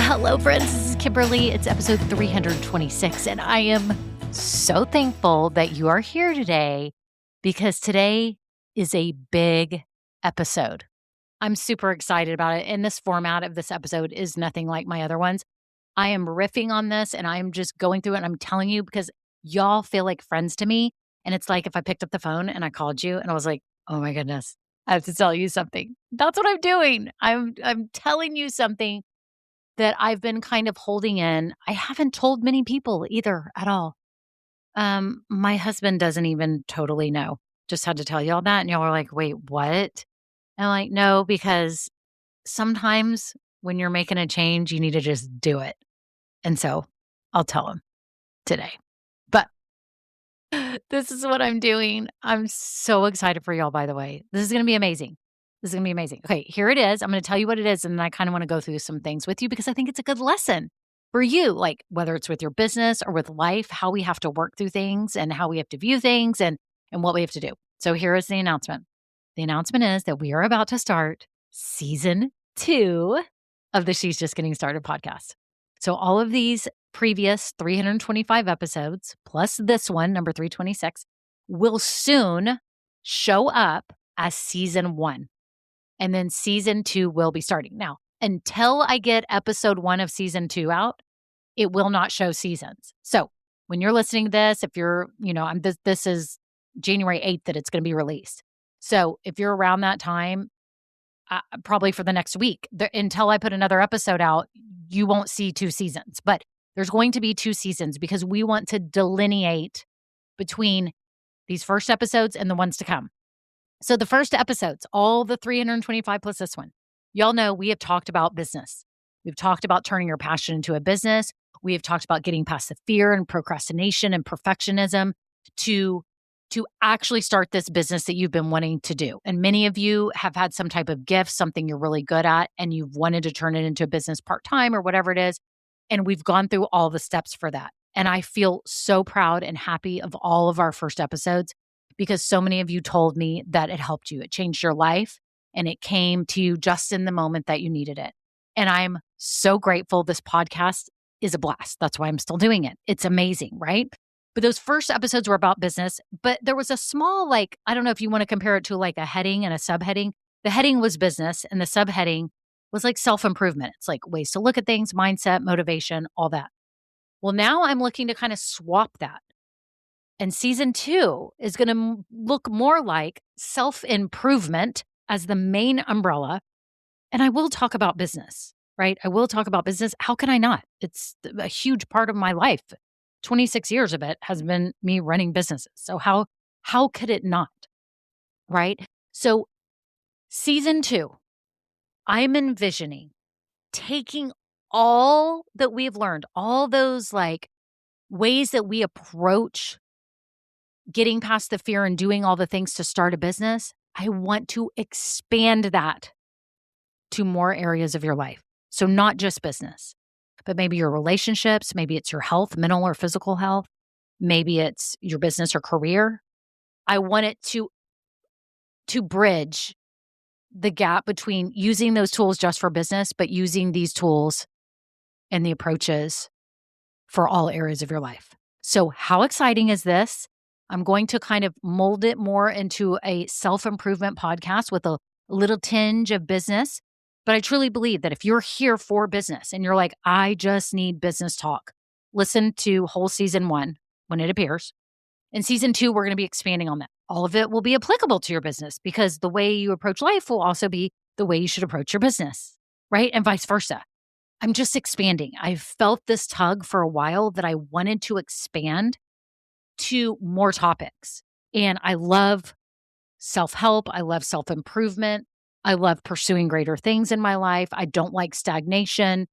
Hello, friends. This is Kimberly. It's episode 326, and I am so thankful that you are here today because today is a big episode. I'm super excited about it, and this format of this episode is nothing like my other ones. I am riffing on this, and I am just going through it, and I'm telling you because y'all feel like friends to me, and it's like if I picked up the phone and I called you, and I was like, oh my goodness, I have to tell you something. That's what I'm doing. I'm telling you something that I've been kind of holding in. I haven't told many people either at all. My husband doesn't even totally know. Just had to tell y'all that. And y'all are like, wait, what? And I'm like, no, because sometimes when you're making a change, you need to just do it. And so I'll tell him today. But this is what I'm doing. I'm so excited for y'all, by the way. This is going to be amazing. This is going to be amazing. Okay, here it is. I'm going to tell you what it is. And then I kind of want to go through some things with you because I think it's a good lesson for you, like whether it's with your business or with life, how we have to work through things and how we have to view things and what we have to do. So here is the announcement. The announcement is that we are about to start season 2 of the She's Just Getting Started podcast. So all of these previous 325 episodes, plus this one, number 326, will soon show up as season 1. And then season 2 will be starting. Now, until I get episode 1 of season 2 out, it will not show seasons. So when you're listening to this, if you're, this is January 8th that it's going to be released. So if you're around that time, probably for the next week, until I put another episode out, you won't see 2 seasons. But there's going to be 2 seasons because we want to delineate between these first episodes and the ones to come. So the first episodes, all the 325 plus this one, y'all know we have talked about business. We've talked about turning your passion into a business. We have talked about getting past the fear and procrastination and perfectionism to actually start this business that you've been wanting to do. And many of you have had some type of gift, something you're really good at, and you've wanted to turn it into a business part-time or whatever it is. And we've gone through all the steps for that. And I feel so proud and happy of all of our first episodes because so many of you told me that it helped you. It changed your life and it came to you just in the moment that you needed it. And I'm so grateful. This podcast is a blast. That's why I'm still doing it. It's amazing, right? But those first episodes were about business, but there was a small, I don't know if you want to compare it to like a heading and a subheading. The heading was business and the subheading was like self-improvement. It's like ways to look at things, mindset, motivation, all that. Well, now I'm looking to kind of swap that. And season 2 is going to look more like self-improvement as the main umbrella. And I will talk about business, right? I will talk about business. How can I not? It's a huge part of my life. 26 years of it has been me running businesses. So how could it not, right? So season 2, I'm envisioning taking all that we've learned, all those ways that we approach getting past the fear and doing all the things to start a business. I want to expand that to more areas of your life. So not just business, but maybe your relationships, maybe it's your health, mental or physical health, maybe it's your business or career. I want it to bridge the gap between using those tools just for business, but using these tools and the approaches for all areas of your life. So how exciting is this? I'm going to kind of mold it more into a self-improvement podcast with a little tinge of business. But I truly believe that if you're here for business and you're like, I just need business talk, listen to whole season 1 when it appears. In season 2, we're going to be expanding on that. All of it will be applicable to your business because the way you approach life will also be the way you should approach your business, right? And vice versa. I'm just expanding. I've felt this tug for a while that I wanted to expand to more topics. And I love self-help. I love self-improvement. I love pursuing greater things in my life. I don't like stagnation.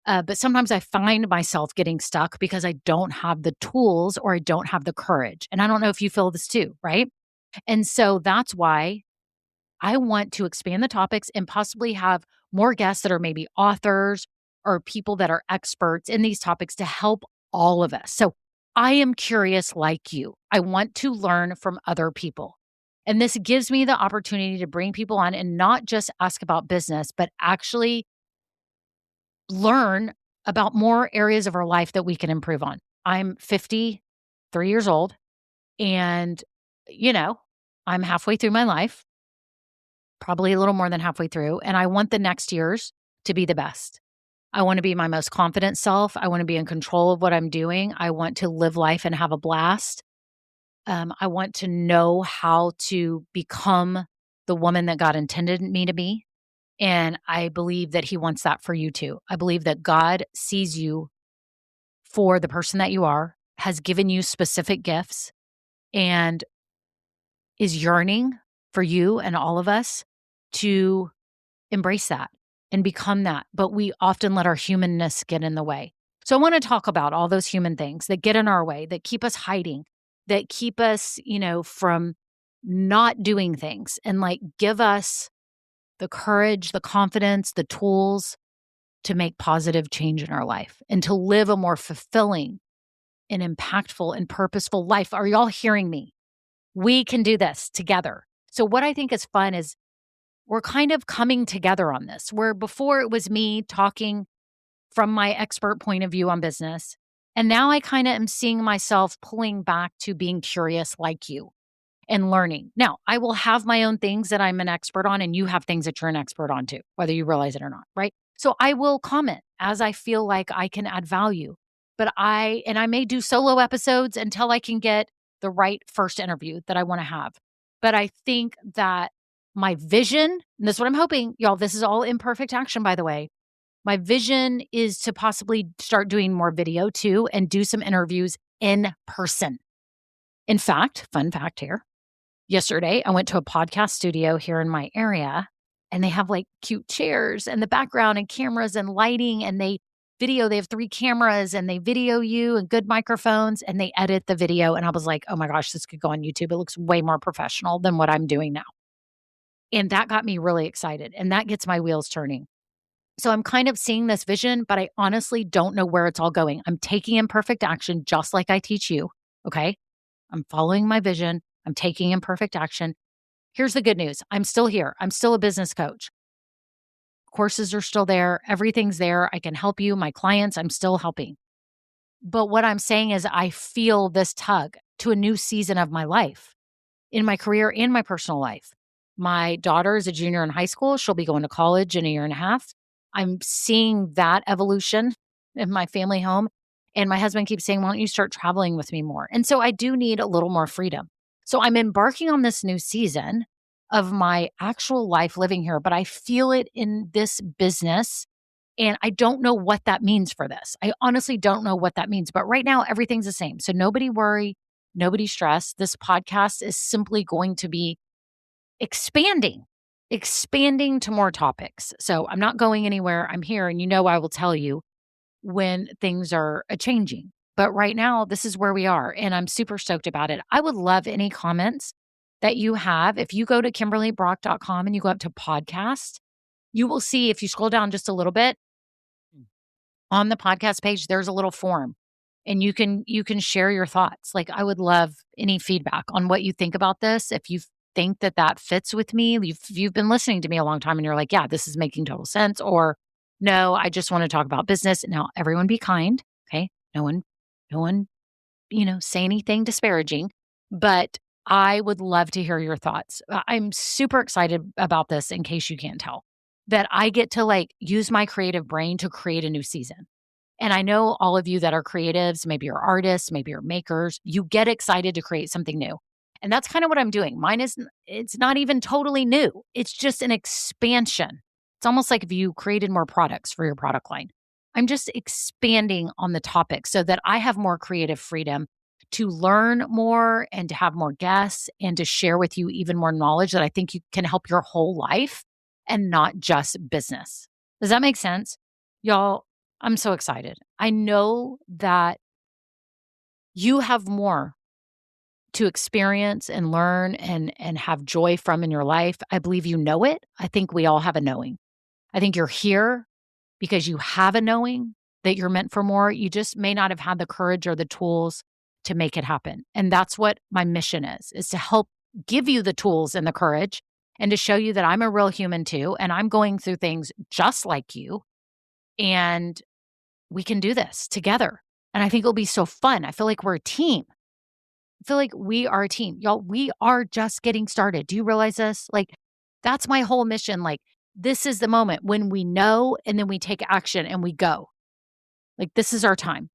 But sometimes I find myself getting stuck because I don't have the tools or I don't have the courage. And I don't know if you feel this too, right? And so that's why I want to expand the topics and possibly have more guests that are maybe authors or people that are experts in these topics to help all of us. So I am curious like you. I want to learn from other people. And this gives me the opportunity to bring people on and not just ask about business, but actually learn about more areas of our life that we can improve on. I'm 53 years old and, you know, I'm halfway through my life, probably a little more than halfway through, and I want the next years to be the best. I want to be my most confident self. I want to be in control of what I'm doing. I want to live life and have a blast. I want to know how to become the woman that God intended me to be. And I believe that He wants that for you too. I believe that God sees you for the person that you are, has given you specific gifts, and is yearning for you and all of us to embrace that and become that. But we often let our humanness get in the way. So I want to talk about all those human things that get in our way, that keep us hiding, that keep us, from not doing things, and like give us the courage, the confidence, the tools to make positive change in our life and to live a more fulfilling and impactful and purposeful life. Are y'all hearing me? We can do this together. So what I think is fun is we're kind of coming together on this, where before it was me talking from my expert point of view on business. And now I kind of am seeing myself pulling back to being curious like you and learning. Now, I will have my own things that I'm an expert on, and you have things that you're an expert on too, whether you realize it or not, right? So I will comment as I feel like I can add value. But I may do solo episodes until I can get the right first interview that I want to have. But I think that my vision, and this is what I'm hoping, y'all, this is all imperfect action, by the way. My vision is to possibly start doing more video too and do some interviews in person. In fact, fun fact here, yesterday I went to a podcast studio here in my area and they have like cute chairs and the background and cameras and lighting and they have 3 cameras and they video you and good microphones and they edit the video. And I was like, oh my gosh, this could go on YouTube. It looks way more professional than what I'm doing now. And that got me really excited and that gets my wheels turning. So I'm kind of seeing this vision, but I honestly don't know where it's all going. I'm taking imperfect action just like I teach you. Okay. I'm following my vision. I'm taking imperfect action. Here's the good news. I'm still here. I'm still a business coach. Courses are still there. Everything's there. I can help you. My clients, I'm still helping. But what I'm saying is I feel this tug to a new season of my life in my career and my personal life. My daughter is a junior in high school. She'll be going to college in a year and a half. I'm seeing that evolution in my family home. And my husband keeps saying, why don't you start traveling with me more? And so I do need a little more freedom. So I'm embarking on this new season of my actual life living here, but I feel it in this business. And I don't know what that means for this. I honestly don't know what that means. But right now, everything's the same. So nobody worry, nobody stress. This podcast is simply going to be expanding to more topics. So I'm not going anywhere. I'm here. And I will tell you when things are changing. But right now, this is where we are. And I'm super stoked about it. I would love any comments that you have. If you go to KimberlyBrock.com and you go up to podcast, you will see if you scroll down just a little bit on the podcast page, there's a little form and you can share your thoughts. Like I would love any feedback on what you think about this. If you think that fits with me, you've been listening to me a long time and you're like, yeah, this is making total sense. Or no, I just want to talk about business. Now, everyone be kind. Okay. No one, say anything disparaging, but I would love to hear your thoughts. I'm super excited about this in case you can't tell that I get to like use my creative brain to create a new season. And I know all of you that are creatives, maybe you're artists, maybe you're makers, you get excited to create something new. And that's kind of what I'm doing. It's not even totally new. It's just an expansion. It's almost like if you created more products for your product line. I'm just expanding on the topic so that I have more creative freedom to learn more and to have more guests and to share with you even more knowledge that I think you can help your whole life and not just business. Does that make sense? Y'all, I'm so excited. I know that you have more to experience and learn and have joy from in your life. I believe you know it. I think we all have a knowing. I think you're here because you have a knowing that you're meant for more. You just may not have had the courage or the tools to make it happen. And that's what my mission is to help give you the tools and the courage and to show you that I'm a real human too. And I'm going through things just like you. and we can do this together. And I think it'll be so fun. I feel like we're a team. I feel like we are a team. Y'all, we are just getting started. Do you realize this? Like, that's my whole mission. Like, this is the moment when we know and then we take action and we go. Like, this is our time.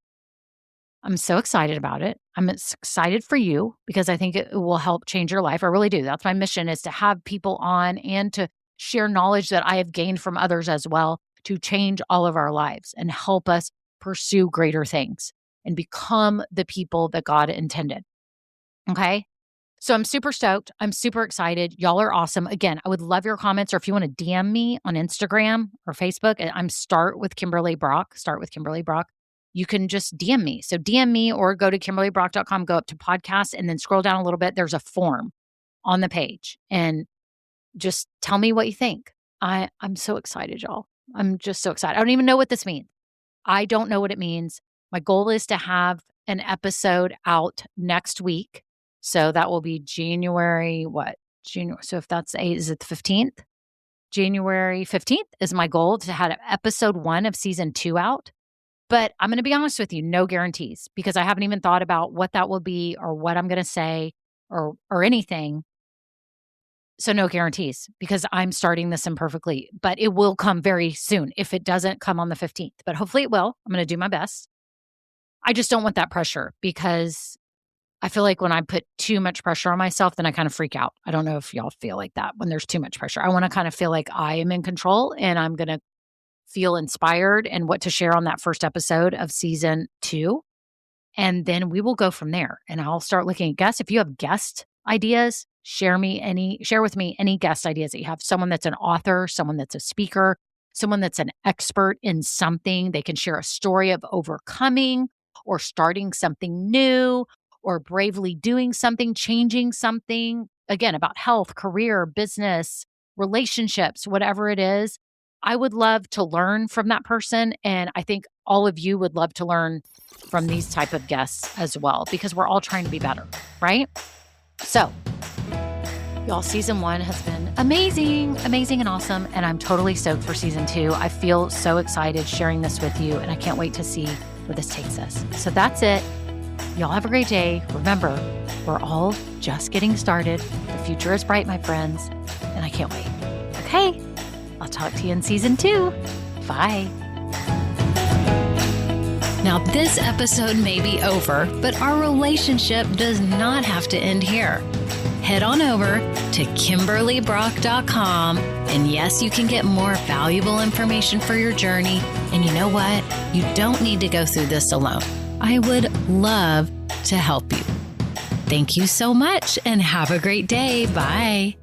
I'm so excited about it. I'm excited for you because I think it will help change your life. I really do. That's my mission, is to have people on and to share knowledge that I have gained from others as well, to change all of our lives and help us pursue greater things and become the people that God intended. Okay. So I'm super stoked. I'm super excited. Y'all are awesome. Again, I would love your comments, or if you want to DM me on Instagram or Facebook, I'm Start with Kimberly Brock. You can just DM me. So DM me or go to KimberlyBrock.com, go up to podcast, and then scroll down a little bit. There's a form on the page, and just tell me what you think. I'm so excited, y'all. I'm just so excited. I don't even know what this means. I don't know what it means. My goal is to have an episode out next week. So that will be January, so if that's is it the 15th? January 15th is my goal, to have episode 1 of season 2 out. But I'm going to be honest with you, no guarantees, because I haven't even thought about what that will be or what I'm going to say or anything. So no guarantees, because I'm starting this imperfectly, but it will come very soon if it doesn't come on the 15th. But hopefully it will. I'm going to do my best. I just don't want that pressure, because I feel like when I put too much pressure on myself, then I kind of freak out. I don't know if y'all feel like that when there's too much pressure. I want to kind of feel like I am in control, and I'm going to feel inspired and what to share on that first episode of season 2. And then we will go from there. And I'll start looking at guests. If you have guest ideas, share with me any guest ideas that you have. Someone that's an author, someone that's a speaker, someone that's an expert in something. They can share a story of overcoming or starting something new, or bravely doing something, changing something, again, about health, career, business, relationships, whatever it is. I would love to learn from that person. And I think all of you would love to learn from these type of guests as well, because we're all trying to be better, right? So, y'all, season 1 has been amazing and awesome. And I'm totally stoked for season 2. I feel so excited sharing this with you, and I can't wait to see where this takes us. So that's it. Y'all have a great day. Remember, we're all just getting started. The future is bright, my friends, and I can't wait. Okay, I'll talk to you in season 2. Bye. Now, this episode may be over, but our relationship does not have to end here. Head on over to KimberlyBrock.com, and yes, you can get more valuable information for your journey. And you know what? You don't need to go through this alone. I would love to help you. Thank you so much, and have a great day. Bye.